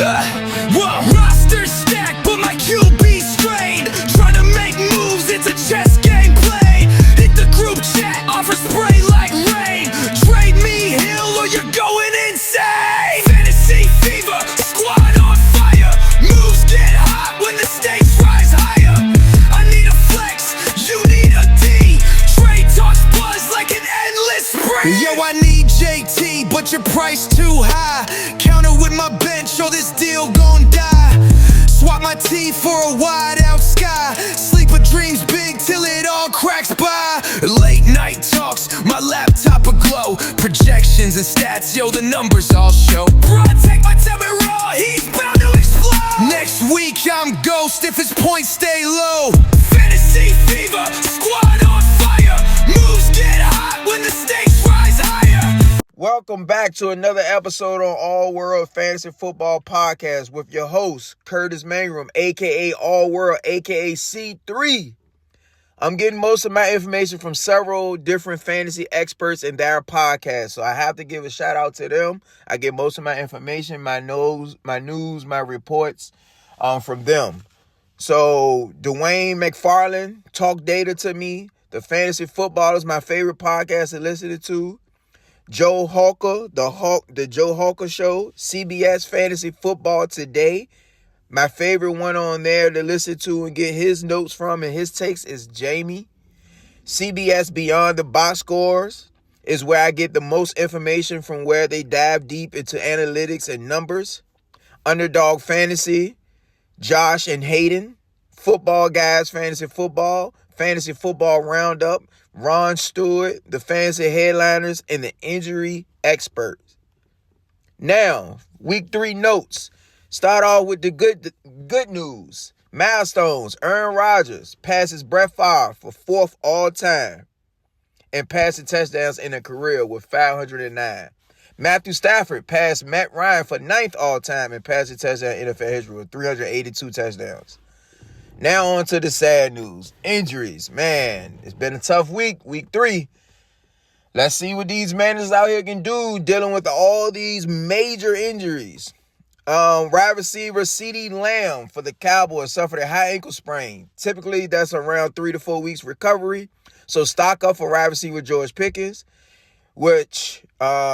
Roster stacked, but my QB straight. Trying to make moves, it's a chess game played. Hit the group chat, offer spray like rain. Trade me Hill or you're going insane. Fantasy fever, squad on fire. Moves get hot when the stakes rise higher. I need a flex, you need a D. Trade talks buzz like an endless spree. Yo, I need JT, but your price too high. Counter with my bench, or this deal gon' die. Swap my teeth for a wide out sky. Sleeper dreams big till it all cracks by. Late night talks, my laptop aglow. Projections and stats, yo, the numbers all show. Bro, take my time and raw, he's bound to explode. Next week I'm ghost if his points stay low. Fantasy fever, squad on fire. Moves get hot when the stakes rise higher. Welcome back to another episode on All World Fantasy Football Podcast with your host, Curtis Mangrum, a.k.a. All World, a.k.a. C3. I'm getting most of my information from several different fantasy experts in their podcast, so I have to give a shout out to them. I get most of my information, my news, my reports from them. So Dwayne McFarland, Talk Data to Me. The Fantasy Football is my favorite podcast to listen to. Joe Hawker, the Joe Hawker Show, CBS Fantasy Football Today. My favorite one on there to listen to and get his notes from and his takes is Jamie. CBS Beyond the Box Scores is where I get the most information from, where they dive deep into analytics and numbers. Underdog Fantasy, Josh and Hayden. Football Guys Fantasy Football Roundup, Ron Stewart, the Fantasy Headliners, and the Injury Experts. Now, week 3 notes. Start off with the good news. Milestones. Aaron Rodgers passes Brett Favre for 4th all-time in passing touchdowns in a career with 509. Matthew Stafford passed Matt Ryan for 9th all-time in passing touchdown in NFL history with 382 touchdowns. Now on to the sad news. Injuries. Man, it's been a tough week. Week 3. Let's see what these managers out here can do dealing with all these major injuries. Wide receiver CeeDee Lamb for the Cowboys suffered a high ankle sprain. Typically, that's around 3 to 4 weeks recovery. So stock up for wide receiver George Pickens, which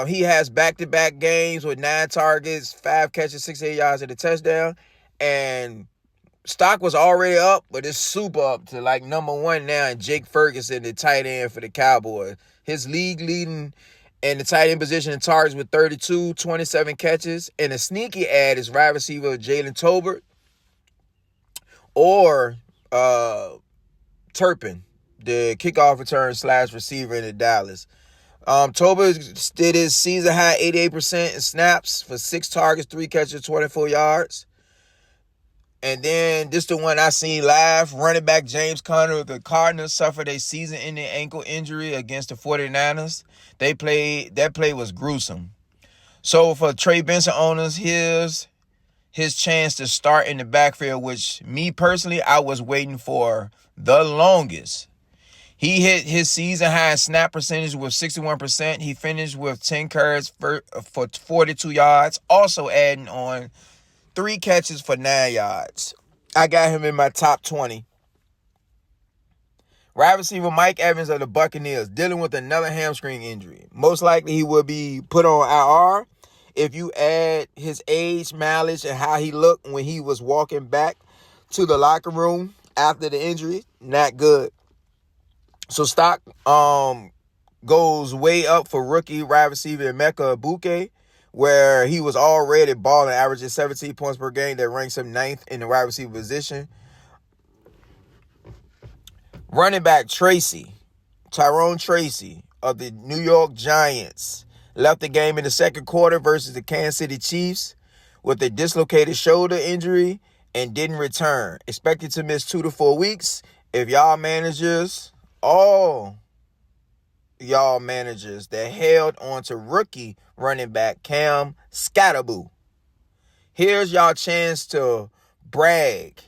he has back-to-back games with 9 targets, 5 catches, 68 yards, and a touchdown. And stock was already up, but it's super up to like number 1 now. And Jake Ferguson, the tight end for the Cowboys. His league leading in the tight end position in targets with 32, 27 catches. And a sneaky add is wide receiver Jalen Tolbert or Turpin, the kickoff return / receiver in the Dallas. Tolbert did his season high 88% in snaps for 6 targets, 3 catches, 24 yards. And then this the one I seen live. Running back James Conner of the Cardinals suffered a season-ending ankle injury against the 49ers. That play was gruesome. So for Trey Benson owners, here's his chance to start in the backfield, which me personally, I was waiting for the longest. He hit his season high snap percentage with 61%. He finished with 10 carries for 42 yards, also adding on 3 catches for 9 yards. I got him in my top 20. Wide receiver Mike Evans of the Buccaneers dealing with another hamstring injury. Most likely he will be put on IR. If you add his age, mileage, and how he looked when he was walking back to the locker room after the injury, not good. So stock goes way up for rookie wide receiver Emeka Egbuka, where he was already balling, averaging 17 points per game. That ranks him 9th in the wide receiver position. Running back Tyrone Tracy of the New York Giants left the game in the second quarter versus the Kansas City Chiefs with a dislocated shoulder injury and didn't return. Expected to miss 2 to 4 weeks. If y'all managers, all y'all managers that held on to rookie running back Cam Skattebo, here's y'all chance to brag,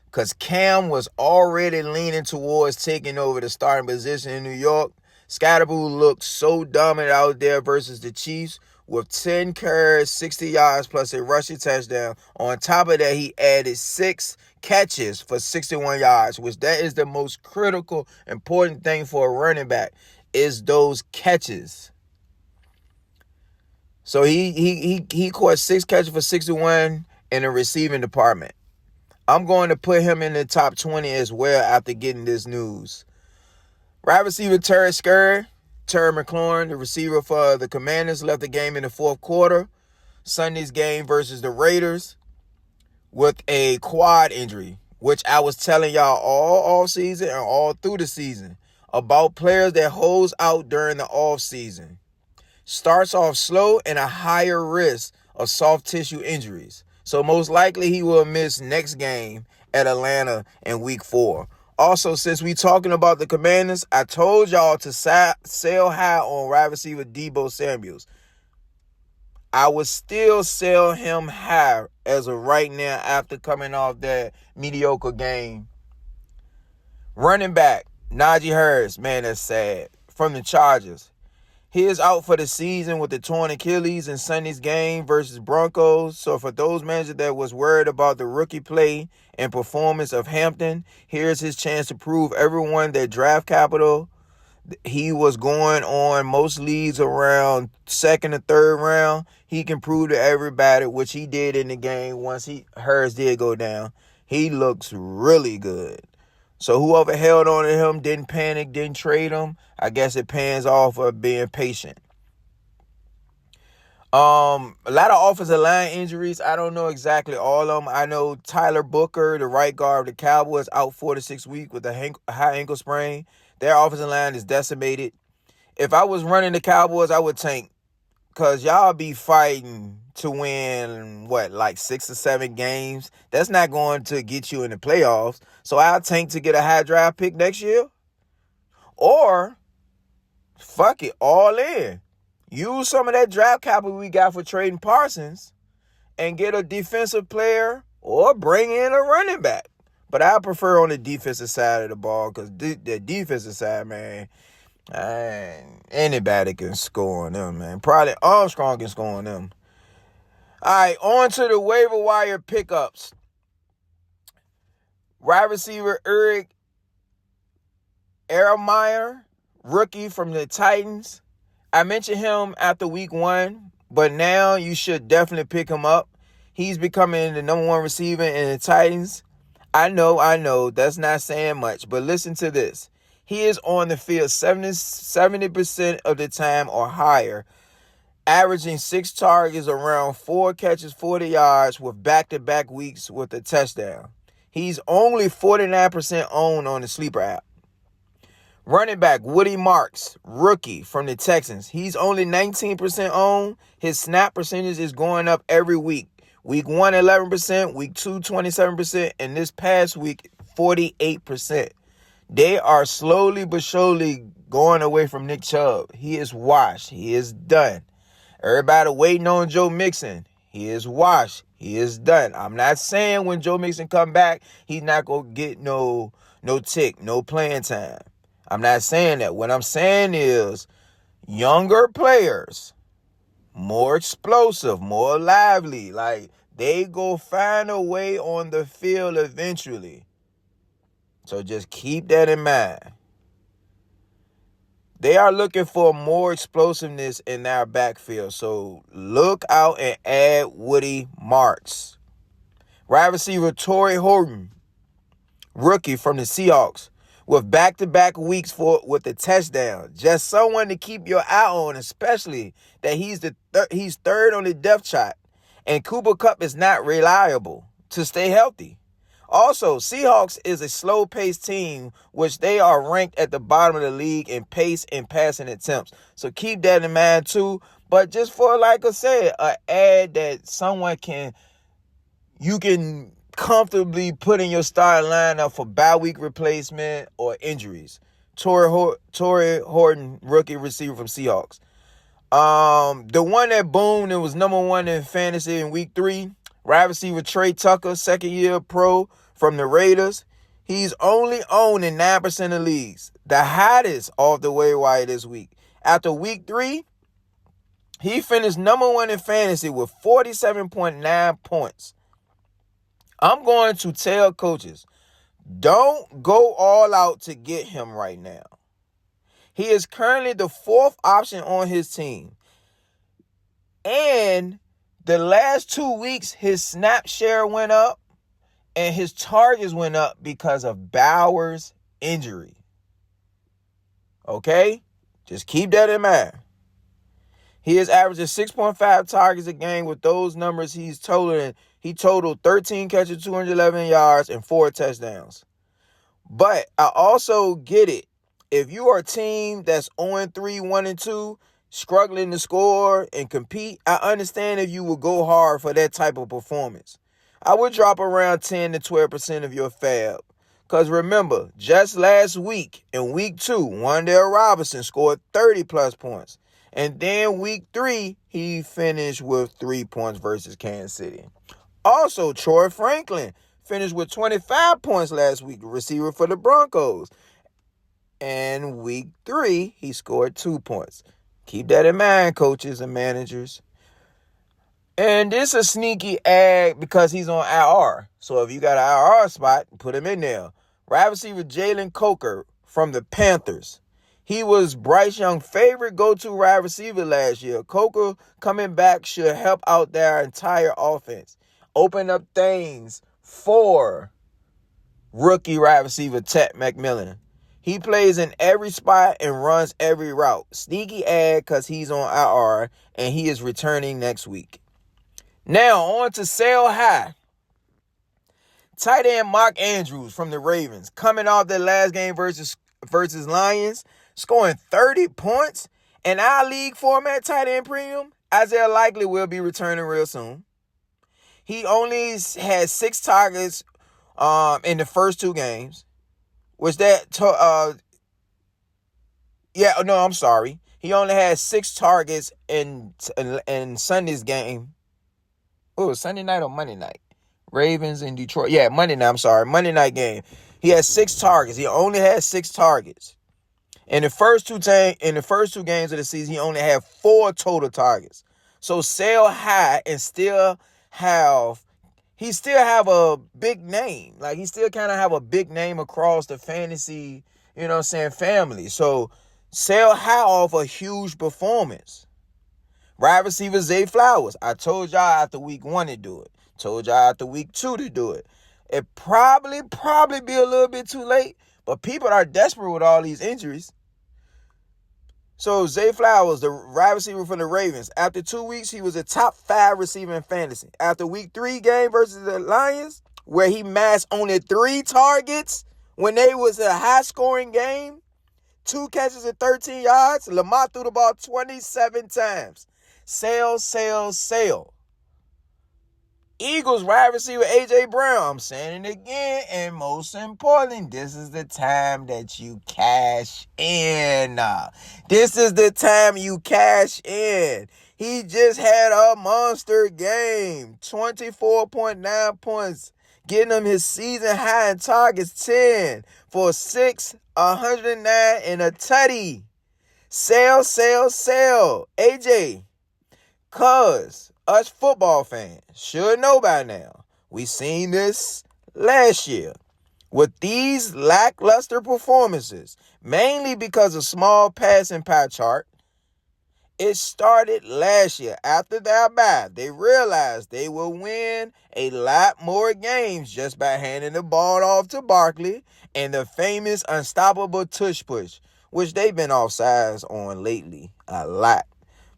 because Cam was already leaning towards taking over the starting position in New York. Skattebo looked so dominant out there versus the Chiefs with 10 carries, 60 yards, plus a rushing touchdown. On top of that, he added 6 catches for 61 yards, which that is the most critical, important thing for a running back, is those catches. So he caught 6 catches for 61 in the receiving department. I'm going to put him in the top 20 as well after getting this news. Wide receiver Terry McLaurin, the receiver for the Commanders, left the game in the fourth quarter. Sunday's game versus the Raiders with a quad injury, which I was telling y'all all offseason and all through the season about players that holds out during the offseason. Starts off slow and a higher risk of soft tissue injuries. So most likely he will miss next game at Atlanta in week 4. Also, since we talking about the Commanders, I told y'all to sell high on wide receiver Deebo Samuels. I would still sell him high as of right now after coming off that mediocre game. Running back Najee Harris, man, that's sad, from the Chargers. He is out for the season with the torn Achilles in Sunday's game versus Broncos. So for those managers that was worried about the rookie play and performance of Hampton, here's his chance to prove everyone that draft capital. He was going on most leagues around second or third round. He can prove to everybody, which he did in the game once Harris did go down. He looks really good. So whoever held on to him, didn't panic, didn't trade him, I guess it pans off for being patient. A lot of offensive line injuries. I don't know exactly all of them. I know Tyler Booker, the right guard of the Cowboys, out 4 to 6 weeks with a high ankle sprain. Their offensive line is decimated. If I was running the Cowboys, I would tank, because y'all be fighting to win, like 6 or 7 games. That's not going to get you in the playoffs. So I'll tank to get a high draft pick next year. Or, fuck it, all in. Use some of that draft capital we got for trading Parsons and get a defensive player or bring in a running back. But I prefer on the defensive side of the ball, because the defensive side, man, anybody can score on them, man. Probably Armstrong can score on them. All right, on to the waiver wire pickups. Wide receiver Eric Armstead, rookie from the Titans. I mentioned him after week 1, but now you should definitely pick him up. He's becoming the number 1 receiver in the Titans. I know, that's not saying much, but listen to this. He is on the field 70% of the time or higher, averaging 6 targets, around 4 catches, 40 yards, with back-to-back weeks with a touchdown. He's only 49% owned on the sleeper app. Running back Woody Marks, rookie from the Texans. He's only 19% owned. His snap percentage is going up every week. Week 1, 11%. Week 2, 27%. And this past week, 48%. They are slowly but surely going away from Nick Chubb. He is washed. He is done. Everybody waiting on Joe Mixon. He is washed. He is done. I'm not saying when Joe Mixon come back, he's not going to get no tick, no playing time. I'm not saying that. What I'm saying is younger players, more explosive, more lively. Like, they go find a way on the field eventually. So just keep that in mind. They are looking for more explosiveness in their backfield. So look out and add Woody Marks. Wide receiver Torrey Horton, rookie from the Seahawks, with back-to-back weeks with a touchdown. Just someone to keep your eye on, especially that he's third on the depth chart. And Cooper Kupp is not reliable to stay healthy. Also, Seahawks is a slow-paced team, which they are ranked at the bottom of the league in pace and passing attempts. So keep that in mind too. But just for, like I said, an ad that you can comfortably put in your starting lineup for bye week replacement or injuries. Torrey Horton, rookie receiver from Seahawks. The one that boomed and was number 1 in fantasy in week 3, wide receiver Trey Tucker, second-year pro from the Raiders. He's only owned in 9% of leagues, the hottest off the waiver wire this week. After week 3, He finished number 1 in fantasy with 47.9 points. I'm going to tell coaches, don't go all out to get him right now. He is currently the 4th option on his team. And the last 2 weeks, his snap share went up and his targets went up because of Bowers' injury. Okay? Just keep that in mind. He is averaging 6.5 targets a game. With those numbers, he totaled 13 catches, 211 yards, and 4 touchdowns. But I also get it. If you are a team that's 0-3, 1-2, struggling to score and compete, I understand if you would go hard for that type of performance. I would drop around 10 to 12% of your fab. Because remember, just last week, in week 2, Wan'Dale Robinson scored 30-plus points. And then week 3, he finished with 3 points versus Kansas City. Also, Troy Franklin finished with 25 points last week, receiver for the Broncos. And week 3, he scored 2 points. Keep that in mind, coaches and managers. And this is a sneaky ad because he's on IR. So if you got an IR spot, put him in there. Wide receiver Jalen Coker from the Panthers. He was Bryce Young's favorite go-to wide receiver last year. Coker coming back should help out their entire offense. Open up things for rookie wide receiver Ted McMillan. He plays in every spot and runs every route. Sneaky ad because he's on IR and he is returning next week. Now on to sell high. Tight end Mark Andrews from the Ravens coming off their last game versus Lions, scoring 30 points. In our league format tight end premium, Isaiah Likely will be returning real soon. He only had 6 targets in the first 2 games. He only had 6 targets in Sunday's game. Oh, Sunday night or Monday night? Ravens in Detroit. Yeah, Monday night game. He had 6 targets. He only had 6 targets. In the first two games of the season, he only had 4 total targets. So sell high and still have a big name. Like he still kind of have a big name across the fantasy, family. So sell high off a huge performance. Wide receiver Zay Flowers. I told y'all after week 1 to do it. Told y'all after week 2 to do it. It probably be a little bit too late, but people are desperate with all these injuries. So Zay Flowers, the wide receiver for the Ravens, after 2 weeks, he was a top 5 receiver in fantasy. After week 3 game versus the Lions, where he massed only 3 targets when they was a high-scoring game, 2 catches and 13 yards, Lamar threw the ball 27 times. Sell. Eagles wide receiver A.J. Brown. I'm saying it again, and most importantly, this is the time that you cash in. This is the time you cash in. He just had a monster game. 24.9 points, getting him his season high in targets, 10 for 6, 109, and a tutty. Sell. AJ, cuz us football fans should know by now. We seen this last year with these lackluster performances, mainly because of small passing pie chart. It started last year. After their bye, they realized they will win a lot more games just by handing the ball off to Barkley and the famous unstoppable tush push, which they've been offsides on lately a lot.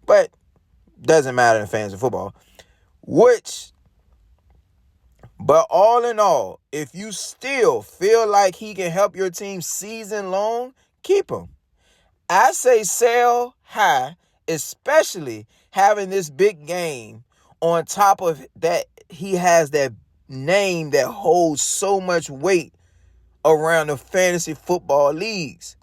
But doesn't matter in fantasy football. But all in all, if you still feel like he can help your team season long, keep him. I say sell high, especially having this big game. On top of that, he has that name that holds so much weight around the fantasy football leagues.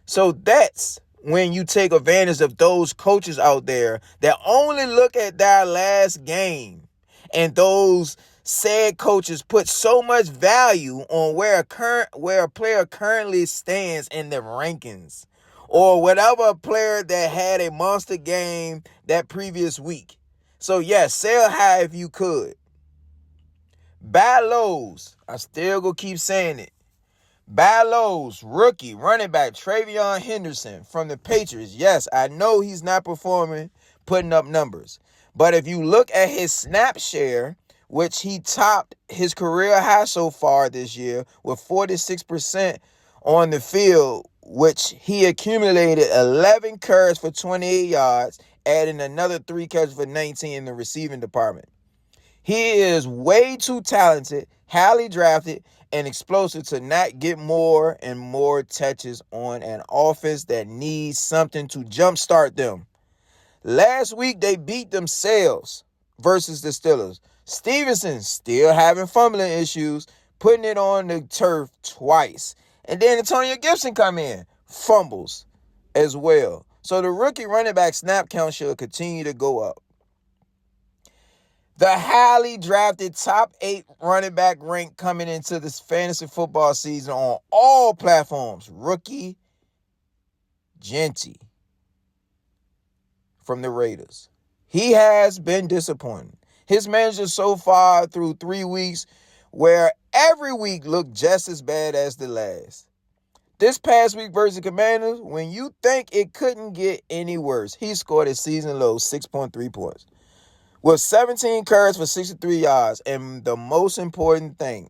So that's when you take advantage of those coaches out there that only look at their last game, and those said coaches put so much value on where a player currently stands in the rankings, or whatever player that had a monster game that previous week. So yes, sell high if you could. Buy lows. I still gonna keep saying it. Buy lows, rookie, running back, Travion Henderson from the Patriots. Yes, I know he's not performing, putting up numbers. But if you look at his snap share, which he topped his career high so far this year with 46% on the field, which he accumulated 11 carries for 28 yards, adding another 3 catches for 19 in the receiving department. He is way too talented, highly drafted, and explosive to not get more and more touches on an offense that needs something to jumpstart them. Last week, they beat themselves versus the Steelers. Stevenson still having fumbling issues, putting it on the turf twice. And then Antonio Gibson come in, fumbles as well. So the rookie running back snap count should continue to go up. The highly drafted top 8 running back rank coming into this fantasy football season on all platforms. Rookie Genty from the Raiders. He has been disappointing. His manager so far through 3 weeks where every week looked just as bad as the last. This past week versus Commanders, when you think it couldn't get any worse, he scored a season low 6.3 points. With 17 carries for 63 yards. And the most important thing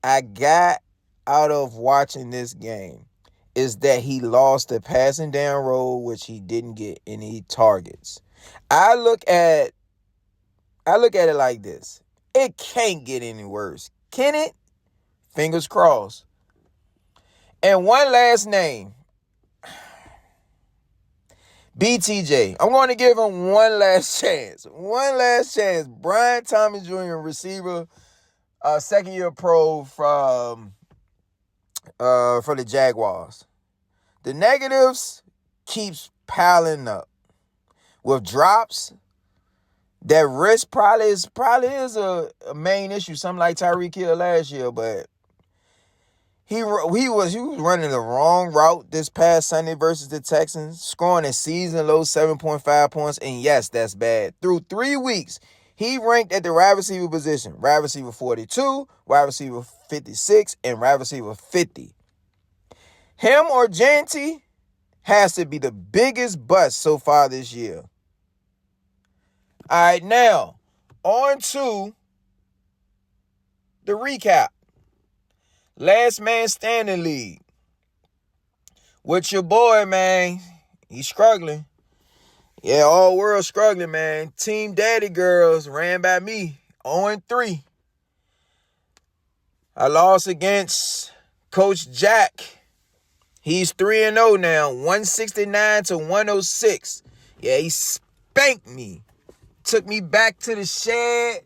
I got out of watching this game is that he lost the passing down role, which he didn't get any targets. I look at it like this. It can't get any worse. Can it? Fingers crossed. And one last name. BTJ. I'm going to give him one last chance. One last chance. Brian Thomas Jr., receiver, second-year pro for the Jaguars. The negatives keeps piling up. With drops, that risk probably is a main issue. Something like Tyreek Hill last year, but he was running the wrong route this past Sunday versus the Texans, scoring a season low 7.5 points. And yes, that's bad. Through 3 weeks, he ranked at the wide receiver position. Wide receiver 42, wide receiver 56, and wide receiver 50. Him or Genty has to be the biggest bust so far this year. All right, now, on to the recap. Last man standing league. With your boy, man. He's struggling. Yeah, all world struggling, man. Team Daddy Girls ran by me. 0-3. I lost against Coach Jack. He's 3-0 now. 169 to 106. Yeah, he spanked me. Took me back to the shed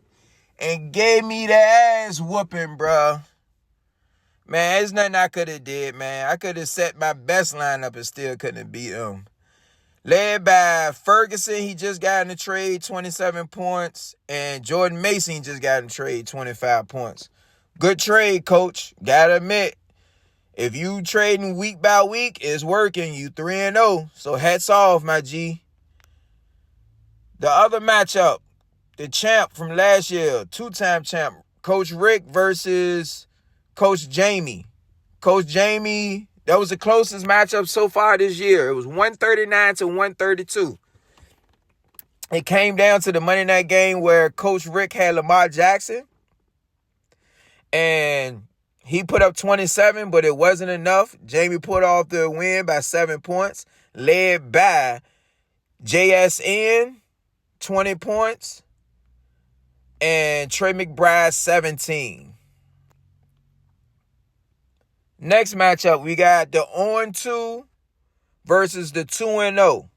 and gave me the ass whooping, bruh. Man, there's nothing I could have did, man. I could have set my best lineup and still couldn't have beat him. Led by Ferguson, he just got in the trade, 27 points. And Jordan Mason just got in the trade, 25 points. Good trade, coach. Gotta admit, if you trading week by week, it's working. You 3-0. So hats off, my G. The other matchup, the champ from last year, 2-time champ, Coach Rick versus Coach Jamie. Coach Jamie, that was the closest matchup so far this year. It was 139 to 132. It came down to the Monday night game where Coach Rick had Lamar Jackson. And he put up 27, but it wasn't enough. Jamie put off the win by 7 points, led by JSN, 20 points, and Trey McBride, 17. Next matchup, we got the 0-2 versus the 2-0.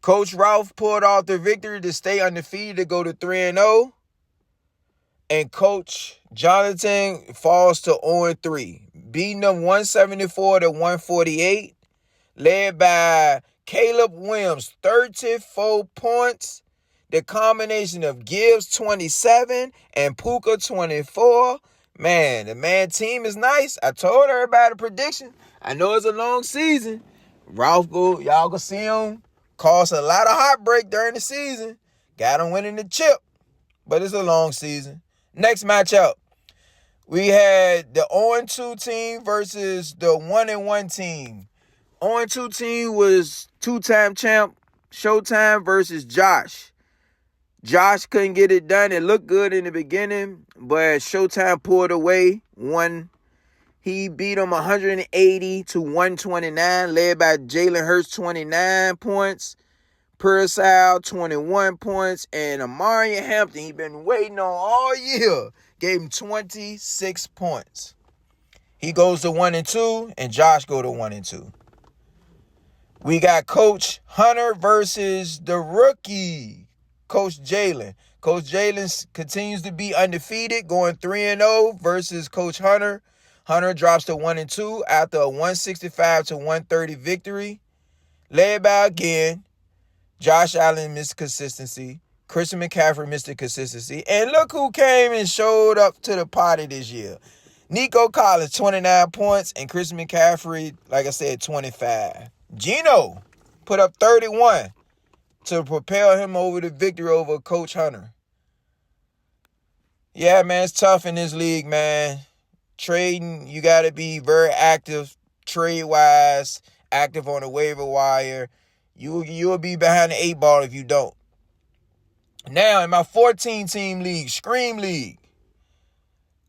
Coach Ralph pulled off the victory to stay undefeated to go to 3-0. And Coach Jonathan falls to 0-3, beating them 174 to 148, led by Caleb Williams, 34 points. The combination of Gibbs, 27, and Puka, 24. Man, the man team is nice. I told everybody the prediction. I know it's a long season. Y'all go see him cause a lot of heartbreak during the season. Got him winning the chip, but it's a long season. Next matchup, we had the 0-2 team versus the 1-1 team. 0-2 team was two-time champ Showtime versus Josh. Josh couldn't get it done. It looked good in the beginning, but Showtime pulled away. He beat him 180 to 129, led by Jalen Hurts, 29 points. Purcell, 21 points. And Amarian Hampton, he been waiting on all year, gave him 26 points. He goes to 1-2, and Josh go to 1-2. We got Coach Hunter versus the rookie, Coach Jalen. Coach Jalen continues to be undefeated, going 3-0 versus Coach Hunter. Hunter drops to 1-2 after a 165 to 130 victory. Led by, again, Josh Allen, Mr. Consistency. Christian McCaffrey, Mr. Consistency. And look who came and showed up to the party this year. Nico Collins, 29 points, and Christian McCaffrey, like I said, 25. Geno put up 31 to propel him over the victory over Coach Hunter. Yeah, man, it's tough in this league, man. Trading, you got to be very active trade-wise, active on the waiver wire. You'll be behind the 8 ball if you don't. Now, in my 14-team league, Scream League,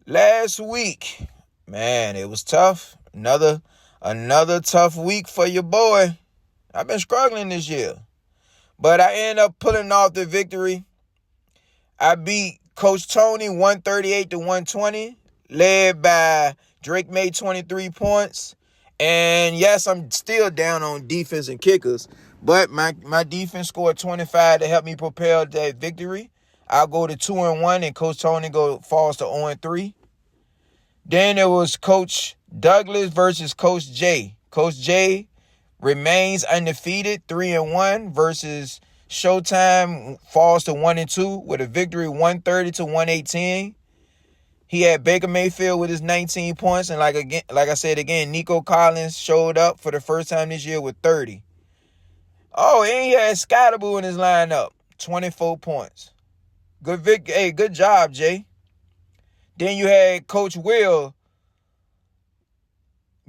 last week, man, it was tough. Another tough week for your boy. I've been struggling this year. But I ended up pulling off the victory. I beat Coach Tony 138 to 120, led by Drake May, 23 points. And yes, I'm still down on defense and kickers, but my defense scored 25 to help me propel that victory. I'll go to 2-1, and Coach Tony falls to 0-3. Then there was Coach Douglas versus Coach J. Coach J remains undefeated, 3-1 versus Showtime falls to 1-2 with a victory 130 to 118. He had Baker Mayfield with his 19 points, and like I said again, Nico Collins showed up for the first time this year with 30. Oh, and he had Scottaboo in his lineup, 24 points. Good job, Jay. Then you had Coach Will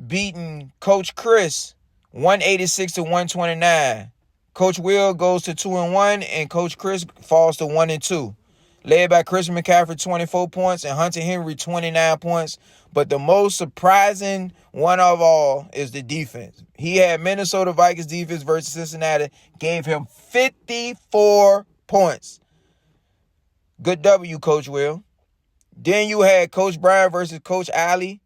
beating Coach Chris 186 to 129. Coach Will goes to 2-1, and Coach Chris falls to 1-2. Led by Christian McCaffrey, 24 points, and Hunter Henry, 29 points. But the most surprising one of all is the defense. He had Minnesota Vikings defense versus Cincinnati, gave him 54 points. Good W, Coach Will. Then you had Coach Brian versus Coach Alley.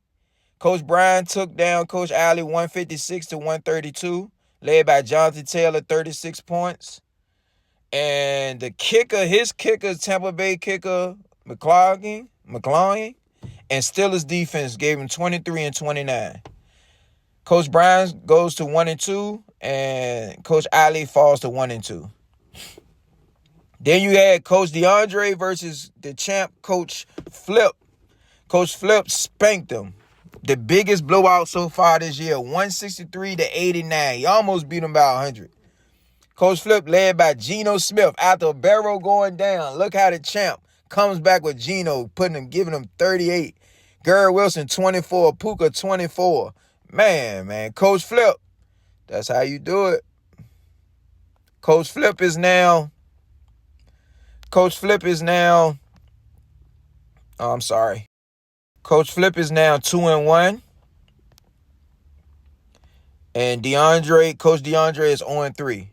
Coach Brian took down Coach Alley 156 to 132, led by Jonathan Taylor, 36 points. And his kicker, Tampa Bay kicker, McCloughan, and Steelers defense gave him 23 and 29. Coach Brian goes to 1-2, and Coach Ali falls to 1-2. Then you had Coach DeAndre versus the champ, Coach Flip. Coach Flip spanked him. The biggest blowout so far this year, 163 to 89. He almost beat him by 100. Coach Flip led by Geno Smith after a barrel going down. Look how the champ comes back with Geno, giving him 38. Garrett Wilson, 24. Puka, 24. Man, Coach Flip, that's how you do it. Coach Flip is now 2-1. And Coach DeAndre is 0-3.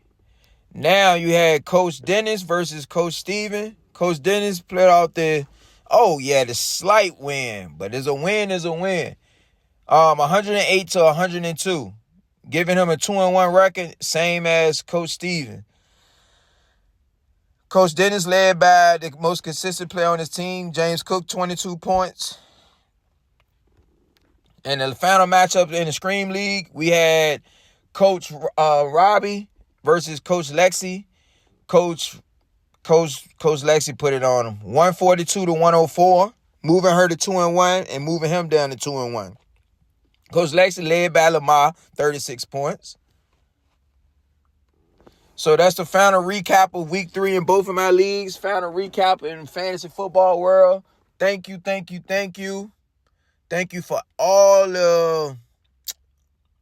Now you had Coach Dennis versus Coach Steven. Coach Dennis played out the slight win, but a win is a win. 108 to 102, giving him a 2-1 record, same as Coach Steven. Coach Dennis led by the most consistent player on his team, James Cook, 22 points. And the final matchup in the Scream League, we had Coach Robbie versus Coach Lexi. Coach Lexi put it on him. 142 to 104, moving her to 2-1 and moving him down to 2-1. Coach Lexi led by Lamar, 36 points. So that's the final recap of week 3 in both of my leagues. Final recap in fantasy football world. Thank you. Thank you for all the,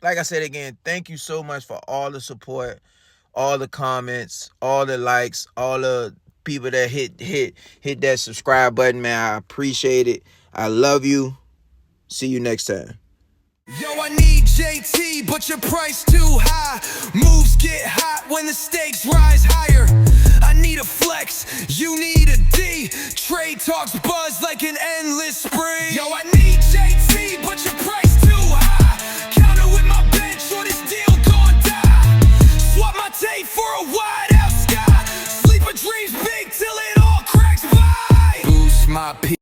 like I said again, thank you so much for all the support, all the comments, all the likes, all the people that hit that subscribe button, man. I appreciate it. I love you. See you next time. Yo, I need JT, but your price too high. Moves get hot when the stakes rise higher. I need a flex, you need a D. Trade talks buzz like an endless spree. Yo, I need